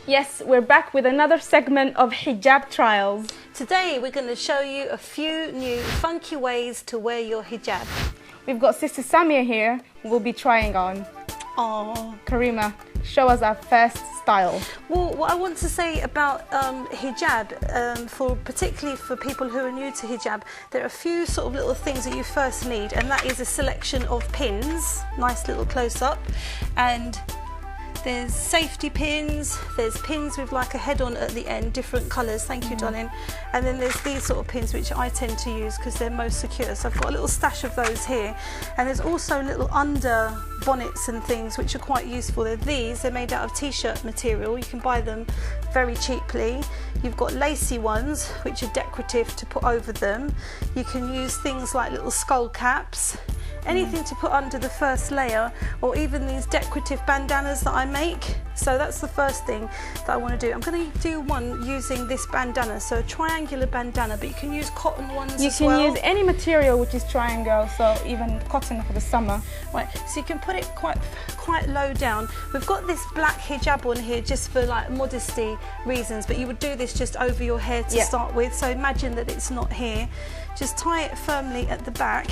Yes, we're back with another segment of Hijab Trials. Today we're going to show you a few new funky ways to wear your hijab. We've got Sister Samia here who will be trying on. Oh, Karima, show us our first style. Well, what I want to say about hijab, particularly for people who are new to hijab, there are a few sort of little things that you first need, and that is a selection of pins, nice little close-up, and there's safety pins, there's pins with like a head on at the end, different colours, thank you darling, and then there's these sort of pins which I tend to use because they're most secure, so I've got a little stash of those here, and there's also little under bonnets and things which are quite useful. They're made out of t-shirt material, you can buy them very cheaply. You've got lacy ones which are decorative to put over them. You can use things like little skull caps, anything to put under the first layer, or even these decorative bandanas that I make. So that's the first thing that I want to do. I'm going to do one using this bandana, so a triangular bandana, but you can use cotton ones as well. You can use any material which is triangle, so even cotton for the summer. Right, so you can put it quite low down. We've got this black hijab on here just for like modesty reasons, but you would do this just over your hair to start with, so imagine that it's not here. Just tie it firmly at the back.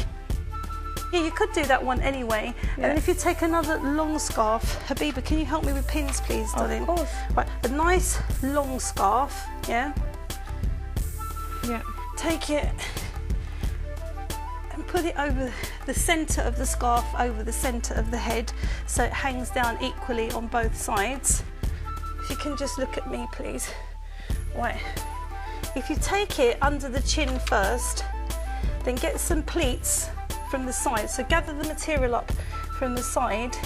Yeah, you could do that one anyway. And then if you take another long scarf, Habiba, can you help me with pins, please, darling? Of course. Right, a nice long scarf, yeah? Yeah. Take it and put it over the centre of the scarf, over the centre of the head, so it hangs down equally on both sides. If you can just look at me, please. Right. If you take it under the chin first, then get some pleats from the side, so gather the material up from the side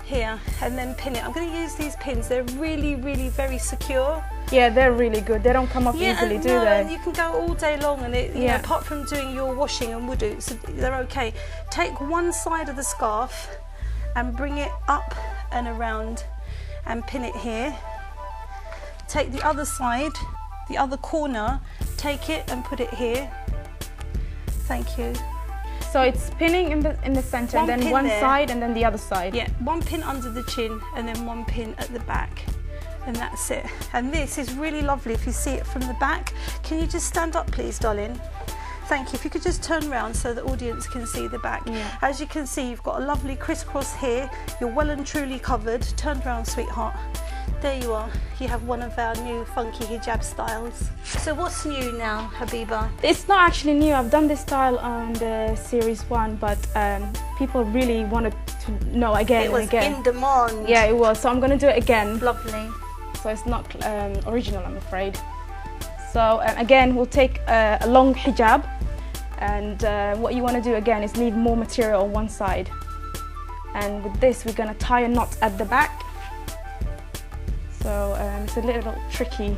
here and then pin it. I'm going to use these pins, they're really very secure. Yeah, they're really good, they don't come off easily, do they? And you can go all day long, and you know, apart from doing your washing and wudu, so they're okay. Take one side of the scarf and bring it up and around and pin it here. Take the other side, the other corner, take it and put it here. Thank you. So it's pinning in the centre, and then one side and then the other side. Yeah, one pin under the chin and then one pin at the back, and that's it. And this is really lovely if you see it from the back. Can you just stand up, please, darling? Thank you. If you could just turn around so the audience can see the back. Yeah. As you can see, you've got a lovely crisscross here. You're well and truly covered. Turn around, sweetheart. There you are. You have one of our new funky hijab styles. So what's new now, Habiba? It's not actually new. I've done this style on the series 1, but people really wanted to know again and again. It was in demand. Yeah, it was. So I'm going to do it again. Lovely. So it's not original, I'm afraid. So again, we'll take a long hijab, and what you want to do again is leave more material on one side. And with this, we're going to tie a knot at the back. So it's a little tricky.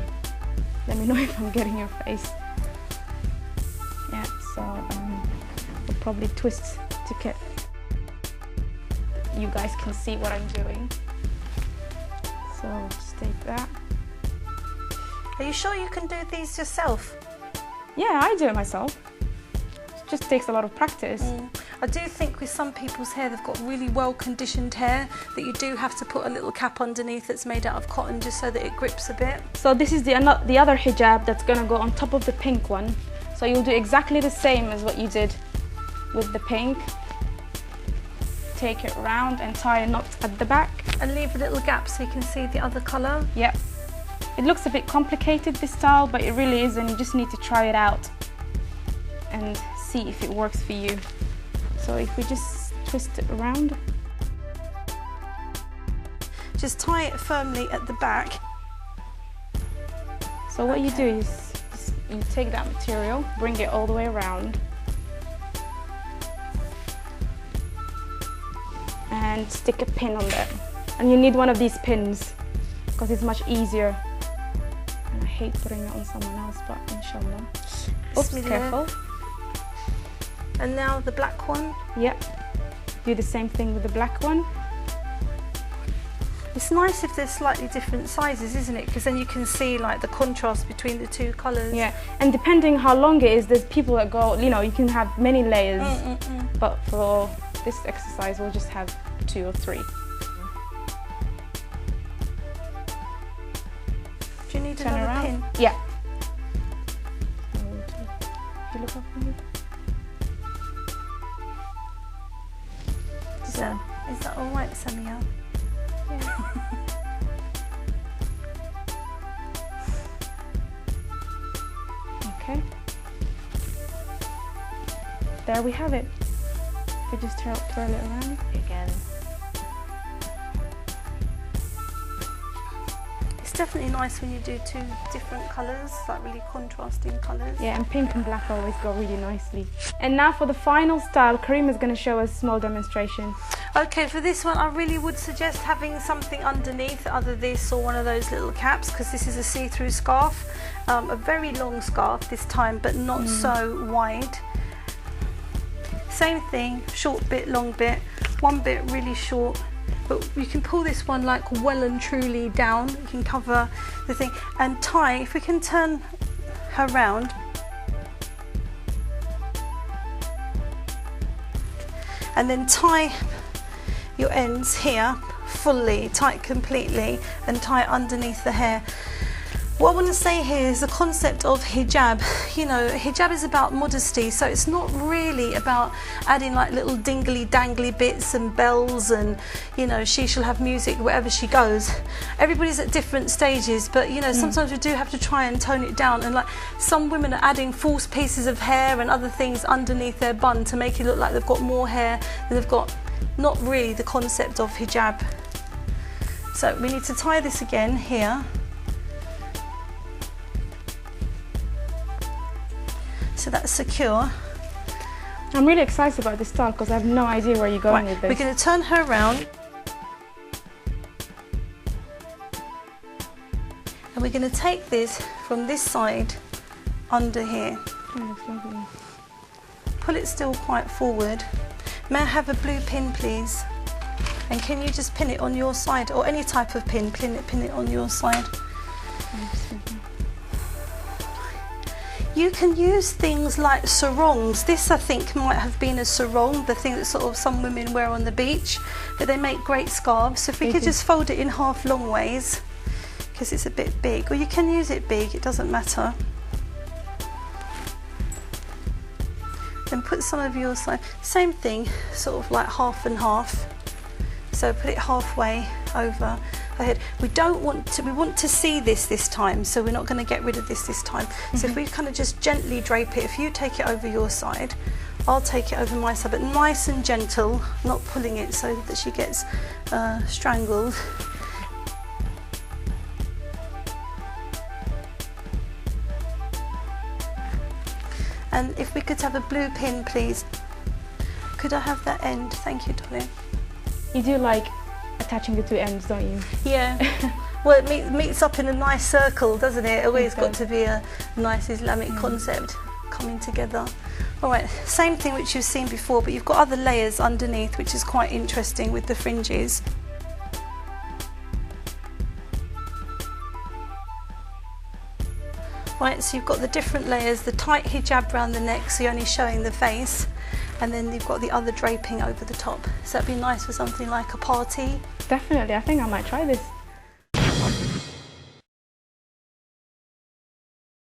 Let me know if I'm getting your face. Yeah, so we'll probably twist to get you guys can see what I'm doing. So just take that. Are you sure you can do these yourself? Yeah, I do it myself. It just takes a lot of practice. I do think with some people's hair, they've got really well conditioned hair, that you do have to put a little cap underneath that's made out of cotton just so that it grips a bit. So this is the other hijab that's going to go on top of the pink one. So you'll do exactly the same as what you did with the pink. Take it round and tie a knot at the back. And leave a little gap so you can see the other colour. Yep. It looks a bit complicated, this style, but it really isn't. You just need to try it out and see if it works for you. So if we just twist it around. Just tie it firmly at the back. So what you do is you take that material, bring it all the way around, and stick a pin on there. And you need one of these pins because it's much easier. And I hate putting it on someone else, but inshallah. Oops, careful. And now the black one. Yep. Do the same thing with the black one. It's nice if there's slightly different sizes, isn't it? Because then you can see like the contrast between the two colours. Yeah, and depending how long it is, there's people that go, you know, you can have many layers. But for this exercise, we'll just have 2 or 3. Do you need turn another around. pin? Yeah. You look up for me. Is that all right, Samia? Yeah. Okay. There we have it. We just twirl it around again. It's definitely nice when you do two different colours, like really contrasting colours. Yeah, and pink and black always go really nicely. And now for the final style, Karim is going to show us a small demonstration. Okay, for this one I really would suggest having something underneath, either this or one of those little caps, because this is a see-through scarf. A very long scarf this time, but not so wide. Same thing, short bit, long bit, one bit really short, but you can pull this one like well and truly down. You can cover the thing and tie. If we can turn her round, and then tie your ends here fully, tight completely, and tie underneath the hair. What I want to say here is the concept of hijab. You know, hijab is about modesty, so it's not really about adding like little dingly dangly bits and bells and, you know, she shall have music wherever she goes. Everybody's at different stages, but you know, sometimes we do have to try and tone it down, and like some women are adding false pieces of hair and other things underneath their bun to make it look like they've got more hair than they've got. Not really the concept of hijab. So we need to tie this again here. So that's secure. I'm really excited about this style because I have no idea where you're going with this. We're going to turn her around. And we're going to take this from this side under here. Pull it still quite forward. May I have a blue pin, please? And can you just pin it on your side, or any type of pin, pin it on your side. You can use things like sarongs. This I think might have been a sarong, the thing that sort of some women wear on the beach, but they make great scarves. So if we could just fold it in half long ways, because it's a bit big, or you can use it big, it doesn't matter. Then put some of your side, same thing, sort of like half and half. So put it halfway over her head. We want to see this time, so we're not going to get rid of this time. So if we kind of just gently drape it, if you take it over your side, I'll take it over my side, but nice and gentle, not pulling it so that she gets strangled. And if we could have a blue pin, please. Could I have that end? Thank you, darling. You do like attaching the two ends, don't you? Yeah. Well, it meets up in a nice circle, doesn't it? Always got to be a nice Islamic concept coming together. All right, same thing which you've seen before, but you've got other layers underneath, which is quite interesting with the fringes. Right, so you've got the different layers, the tight hijab around the neck, so you're only showing the face, and then you've got the other draping over the top. So that'd be nice for something like a party. Definitely, I think I might try this.